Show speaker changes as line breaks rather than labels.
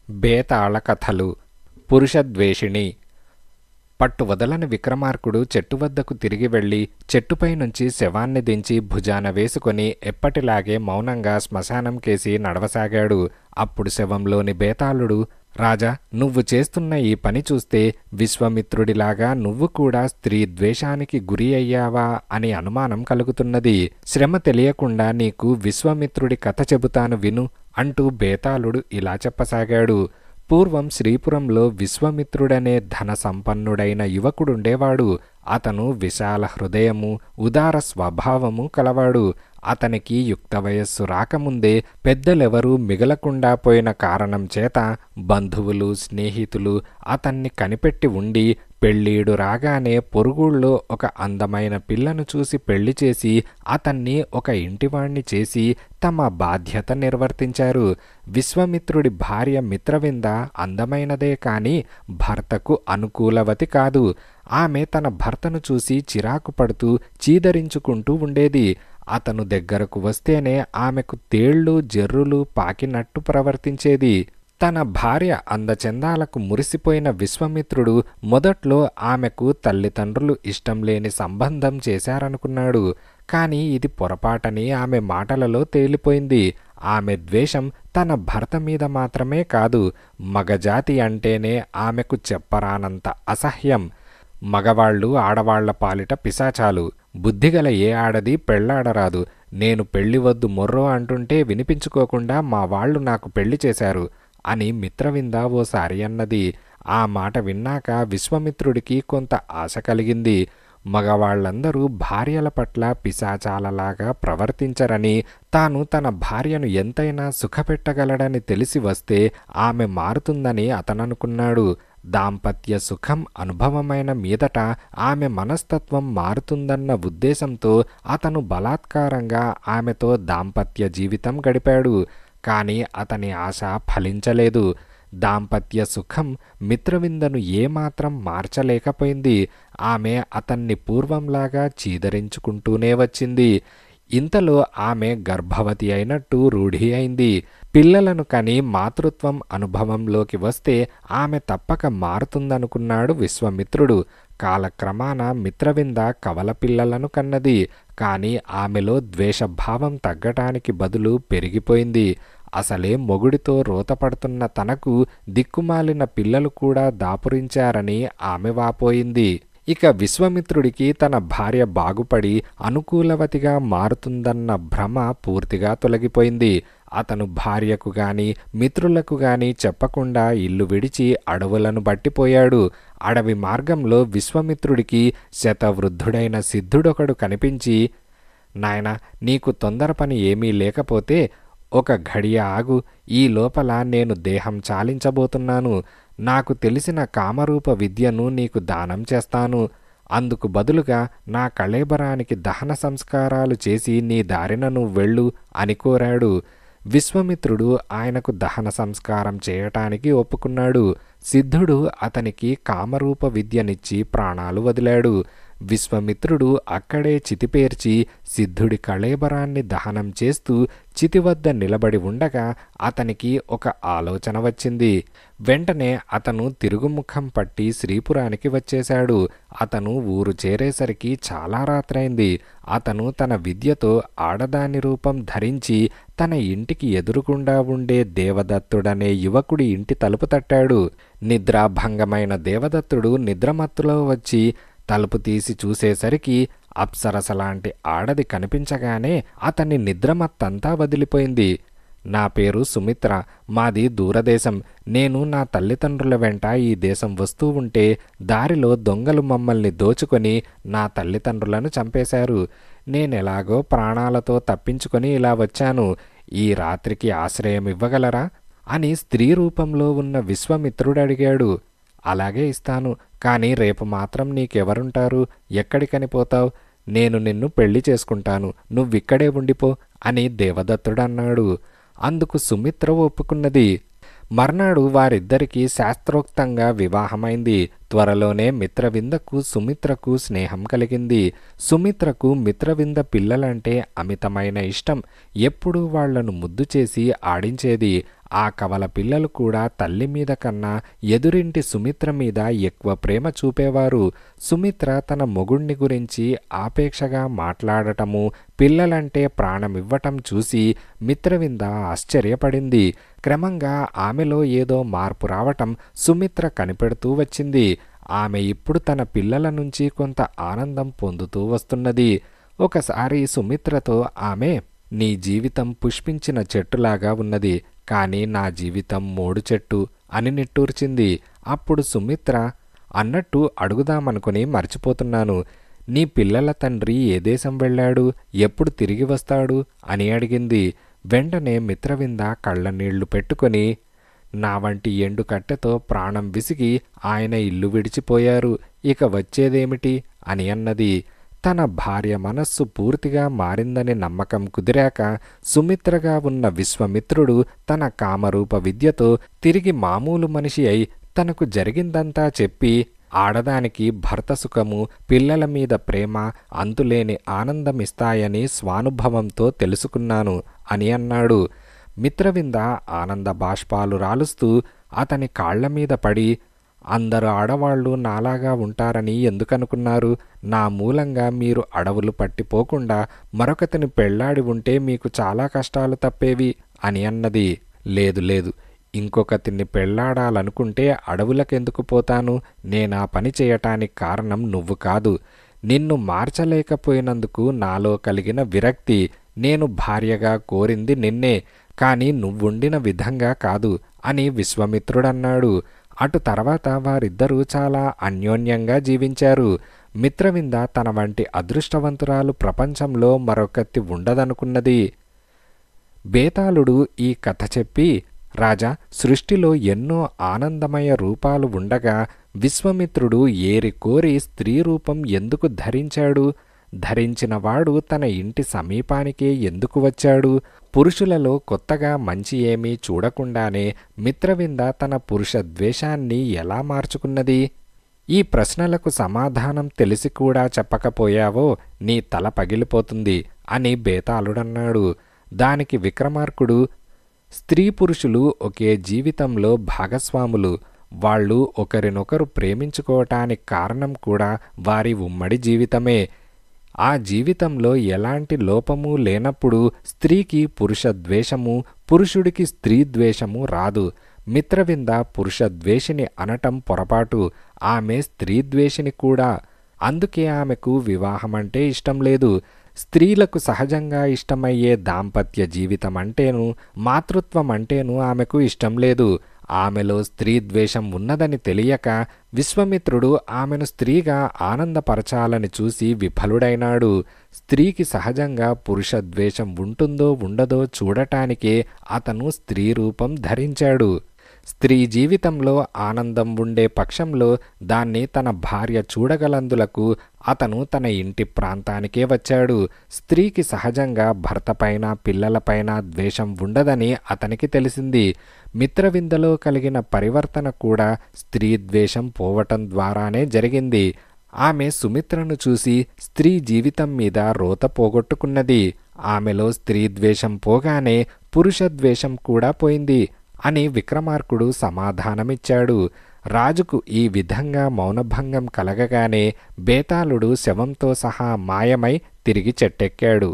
బేతాళ కథలు. పురుషద్వేషిణి. పట్టు వదలని విక్రమార్కుడు చెట్టు వద్దకు తిరిగి వెళ్ళి చెట్టుపై నుంచి శవాన్ని దించి భుజాన వేసుకొని ఎప్పటిలాగే మౌనంగా శ్మశానం కేసి నడవసాగాడు. అప్పుడు శవంలోని బేతాళుడు, రాజా, నువ్వు చేస్తున్న ఈ పని చూస్తే విశ్వామిత్రుడిలాగా నువ్వు కూడా స్త్రీ ద్వేషానికి గురి అయ్యావా అని అనుమానం కలుగుతున్నది. శ్రమ తెలియకుండా నీకు విశ్వామిత్రుడి కథ చెబుతాను విను అంటూ బేతాళుడు ఇలా చెప్పసాగాడు. పూర్వం శ్రీపురంలో విశ్వామిత్రుడనే ధన సంపన్నుడైన యువకుడుండేవాడు. అతను విశాల హృదయము, ఉదార స్వభావము కలవాడు. అతనికి యుక్త వయస్సు రాకముందే పెద్దలెవరూ మిగలకుండా పోయిన కారణం చేత బంధువులు, స్నేహితులు అతన్ని కనిపెట్టి ఉండి పెళ్ళీడు రాగానే పొరుగుళ్ళో ఒక అందమైన పిల్లను చూసి పెళ్లి చేసి అతన్ని ఒక ఇంటివాణ్ణి చేసి తమ బాధ్యత నిర్వర్తించారు. విశ్వామిత్రుడి భార్య మిత్రవింద అందమైనదే కాని భర్తకు అనుకూలవతి కాదు. ఆమె తన భర్తను చూసి చిరాకు పడుతూ చీదరించుకుంటూ ఉండేది. అతను దగ్గరకు వస్తేనే ఆమెకు తేళ్లు జర్రులు పాకినట్టు ప్రవర్తించేది. తన భార్య అందచందాలకు మురిసిపోయిన విశ్వామిత్రుడు మొదట్లో ఆమెకు తల్లిదండ్రులు ఇష్టం లేని సంబంధం చేశారనుకున్నాడు. కానీ ఇది పొరపాటని ఆమె మాటలలో తేలిపోయింది. ఆమె ద్వేషం తన భర్త మీద మాత్రమే కాదు, మగజాతి అంటేనే ఆమెకు చెప్పరానంత అసహ్యం. మగవాళ్ళు ఆడవాళ్ల పాలిట పిశాచాలు. బుద్ధిగల ఏ ఆడది పెళ్లాడరాదు. నేను పెళ్లి వద్దు మొర్రో అంటుంటే వినిపించుకోకుండా మా వాళ్ళు నాకు పెళ్లి చేశారు అని మిత్రవింద ఓసారి అన్నది. ఆ మాట విన్నాక విశ్వామిత్రుడికి కొంత ఆశ కలిగింది. మగవాళ్లందరూ భార్యల పట్ల పిశాచాలలాగా ప్రవర్తించరని, తాను తన భార్యను ఎంతైనా సుఖపెట్టగలడని తెలిసి వస్తే ఆమె మారుతుందని అతననుకున్నాడు. దాంపత్య సుఖం అనుభవమైన మీదట ఆమె మనస్తత్వం మారుతుందన్న ఉద్దేశంతో అతను బలాత్కారంగా ఆమెతో దాంపత్య జీవితం గడిపాడు. కానీ అతని ఆశ ఫలించలేదు. దాంపత్య సుఖం మిత్రవిందను ఏమాత్రం మార్చలేకపోయింది. ఆమె అతన్ని పూర్వంలాగా చీదరించుకుంటూనే వచ్చింది. ఇంతలో ఆమె గర్భవతి అయినట్టు రూఢి అయింది. పిల్లలను కని మాతృత్వం అనుభవంలోకి వస్తే ఆమె తప్పక మారుతుందనుకున్నాడు విశ్వామిత్రుడు. కాలక్రమాన మిత్రవింద కవల పిల్లలను కన్నది. కానీ ఆమెలో ద్వేషభావం తగ్గటానికి బదులు పెరిగిపోయింది. అసలే మొగుడితో రోతపడుతున్న తనకు దిక్కుమాలిన పిల్లలు కూడా దాపురించారని ఆమె వాపోయింది. ఇక విశ్వామిత్రుడికి తన భార్య బాగుపడి అనుకూలవతిగా మారుతుందన్న భ్రమ పూర్తిగా తొలగిపోయింది. అతను భార్యకు గాని మిత్రులకు గాని చెప్పకుండా ఇల్లు విడిచి అడవులను బట్టిపోయాడు. అడవి మార్గంలో విశ్వామిత్రుడికి శతవృద్ధుడైన సిద్ధుడొకడు కనిపించి, నాయనా, నీకు తొందర పని ఏమీ లేకపోతే ఒక ఘడియ ఆగు. ఈ లోపల నేను దేహం చాలించబోతున్నాను. నాకు తెలిసిన కామరూప విద్యను నీకు దానం చేస్తాను. అందుకు బదులుగా నా కళేబరానికి దహన సంస్కారాలు చేసి నీ దారిన నువ్వు వెళ్ళు అని కోరాడు. విశ్వామిత్రుడు ఆయనకు దహన సంస్కారం చేయటానికి ఒప్పుకున్నాడు. సిద్ధుడు అతనికి కామరూప విద్యనిచ్చి ప్రాణాలు వదిలాడు. విశ్వామిత్రుడు అక్కడే చితిపేర్చి సిద్ధుడి కళేబరాన్ని దహనం చేస్తూ చితి వద్ద నిలబడి ఉండగా అతనికి ఒక ఆలోచన వచ్చింది. వెంటనే అతను తిరుగుముఖం పట్టి శ్రీపురానికి వచ్చేశాడు. అతను ఊరు చేరేసరికి చాలా రాత్రైంది. అతను తన విద్యతో ఆడదాని రూపం ధరించి తన ఇంటికి ఎదురుగుండా ఉండే దేవదత్తుడనే యువకుడి ఇంటి తలుపు తట్టాడు. నిద్రాభంగమైన దేవదత్తుడు నిద్రమత్తులో వచ్చి తలుపు తీసి చూసేసరికి అప్సరసలాంటి ఆడది కనిపించగానే అతని నిద్రమత్తంతా వదిలిపోయింది. నా పేరు సుమిత్ర, మాది దూరదేశం. నేను నా తల్లిదండ్రుల వెంట ఈ దేశం వస్తూ ఉంటే దారిలో దొంగలు మమ్మల్ని దోచుకొని నా తల్లిదండ్రులను చంపేశారు. నేనెలాగో ప్రాణాలతో తప్పించుకొని ఇలా వచ్చాను. ఈ రాత్రికి ఆశ్రయం ఇవ్వగలరా అని స్త్రీ రూపంలో ఉన్న విశ్వామిత్రుడు అడిగాడు. అలాగే ఇస్తాను, కానీ రేపు మాత్రం నీకెవరుంటారు? ఎక్కడికని పోతావు? నేను నిన్ను పెళ్లి చేసుకుంటాను, నువ్విక్కడే ఉండిపో అని దేవదత్తుడన్నాడు. అందుకు సుమిత్ర ఒప్పుకున్నది. మర్నాడు వారిద్దరికీ శాస్త్రోక్తంగా వివాహమైంది. త్వరలోనే మిత్రవిందకు సుమిత్రకు స్నేహం కలిగింది. సుమిత్రకు మిత్రవింద పిల్లలంటే అమితమైన ఇష్టం. ఎప్పుడూ వాళ్లను ముద్దు చేసి ఆడించేది. ఆ కవల పిల్లలు కూడా తల్లి మీద కన్నా ఎదురింటి సుమిత్ర మీద ఎక్కువ ప్రేమ చూపేవారు. సుమిత్ర తన మొగుణ్ణి గురించి ఆపేక్షగా మాట్లాడటము, పిల్లలంటే ప్రాణమివ్వటం చూసి మిత్రవింద ఆశ్చర్యపడింది. క్రమంగా ఆమెలో ఏదో మార్పు రావటం సుమిత్ర కనిపెడుతూ వచ్చింది. ఆమె ఇప్పుడు తన పిల్లల నుంచి కొంత ఆనందం పొందుతూ వస్తున్నది. ఒకసారి సుమిత్రతో ఆమె, నీ జీవితం పుష్పించిన చెట్టులాగా ఉన్నది, కానీ నా జీవితం మోడు చెట్టు అని నిట్టూర్చింది. అప్పుడు సుమిత్ర, అన్నట్టు అడుగుదామనుకుని మర్చిపోతున్నాను, నీ పిల్లల తండ్రి ఏ దేశం వెళ్ళాడు, ఎప్పుడు తిరిగి వస్తాడు అని అడిగింది. వెంటనే మిత్రవింద కళ్ళనీళ్లు పెట్టుకొని, నా వంటి ఎండు కట్టెతో ప్రాణం విసిగి ఆయన ఇల్లు విడిచిపోయారు, ఇక వచ్చేదేమిటి అని అన్నది. తన భార్య మనస్సు పూర్తిగా మారిందని నమ్మకం కుదిరాక సుమిత్రగా ఉన్న విశ్వమిత్రుడు తన కామరూప విద్యతో తిరిగి మామూలు మనిషి అయి తనకు జరిగిందంతా చెప్పి, ఆడదానికి భర్త సుఖము, పిల్లల మీద ప్రేమ అంతులేని ఆనందమిస్తాయని స్వానుభవంతో తెలుసుకున్నాను అని అన్నాడు. మిత్రవింద ఆనంద బాష్పాలు రాలుస్తూ అతని కాళ్ల మీద పడి, అందరు ఆడవాళ్లు నాలాగా ఉంటారని ఎందుకనుకున్నారు? నా మూలంగా మీరు అడవులు పట్టిపోకుండా మరొకతిని పెళ్లాడి ఉంటే మీకు చాలా కష్టాలు తప్పేవి అని అన్నది. లేదు లేదు, ఇంకొకతిని పెళ్లాడాలనుకుంటే అడవులకెందుకు పోతాను? నేనా పని చేయటానికి కారణం నువ్వు కాదు, నిన్ను మార్చలేకపోయినందుకు నాలో కలిగిన విరక్తి. నేను భార్యగా కోరింది నిన్నే, కాని నువ్వుండిన విధంగా కాదు అని విశ్వమిత్రుడన్నాడు. అటు తర్వాత వారిద్దరూ చాలా అన్యోన్యంగా జీవించారు. మిత్రవింద తన వంటి అదృష్టవంతురాలు ప్రపంచంలో మరొకతి ఉండదనుకున్నది. బేతాళుడు ఈ కథ చెప్పి, రాజా, సృష్టిలో ఎన్నో ఆనందమయ రూపాలు ఉండగా విశ్వమిత్రుడు ఏరి కోరి స్త్రీ రూపం ఎందుకు ధరించాడు? ధరించినవాడు తన ఇంటి సమీపానికే ఎందుకు వచ్చాడు? పురుషులలో కొత్తగా మంచి ఏమీ చూడకుండానే మిత్రవింద తన పురుష ద్వేషాన్ని ఎలా మార్చుకున్నది? ఈ ప్రశ్నలకు సమాధానం తెలిసి కూడా చెప్పకపోయావో నీ తల పగిలిపోతుంది అని బేతాళుడన్నాడు. దానికి విక్రమార్కుడు, స్త్రీ పురుషులు ఒకే జీవితంలో భాగస్వాములు. వాళ్ళు ఒకరినొకరు ప్రేమించుకోవటానికి కారణం కూడా వారి ఉమ్మడి జీవితమే. ఆ జీవితంలో ఎలాంటి లోపము లేనప్పుడు స్త్రీకి పురుష ద్వేషము, పురుషుడికి స్త్రీ ద్వేషము రాదు. మిత్రవింద పురుష ద్వేషిని అనటం పొరపాటు, ఆమె స్త్రీ ద్వేషిని కూడా. అందుకే ఆమెకు వివాహమంటే ఇష్టం లేదు. స్త్రీలకు సహజంగా ఇష్టమయ్యే దాంపత్య జీవితం అంటేను, మాతృత్వం అంటేను ఆమెకు ఇష్టం లేదు. ఆమెలో స్త్రీ ద్వేషం ఉన్నదని తెలియక విశ్వమిత్రుడు ఆమెను స్త్రీగా ఆనందపరచాలని చూసి విఫలుడైనాడు. స్త్రీకి సహజంగా పురుష ద్వేషం ఉంటుందో ఉండదో చూడటానికే అతను స్త్రీ రూపం ధరించాడు. స్త్రీ జీవితంలో ఆనందం ఉండే పక్షంలో దాన్ని తన భార్య చూడగలందులకు అతను తన ఇంటి ప్రాంతానికే వచ్చాడు. స్త్రీకి సహజంగా భర్తపైన పిల్లలపైన ద్వేషం ఉండదని అతనికి తెలిసింది. మిత్రవిందలో కలిగిన పరివర్తన కూడా స్త్రీ ద్వేషం పోవటం ద్వారానే జరిగింది. ఆమె సుమిత్రను చూసి స్త్రీ జీవితం మీద రోత పోగొట్టుకున్నది. ఆమెలో స్త్రీ ద్వేషం పోగానే పురుష ద్వేషం కూడా పోయింది అని విక్రమార్కుడు సమాధానమిచ్చాడు. రాజుకు ఈ విధంగా మౌనభంగం కలగగానే బేతాళుడు శవంతో సహా మాయమై తిరిగి చెట్టెక్కాడు.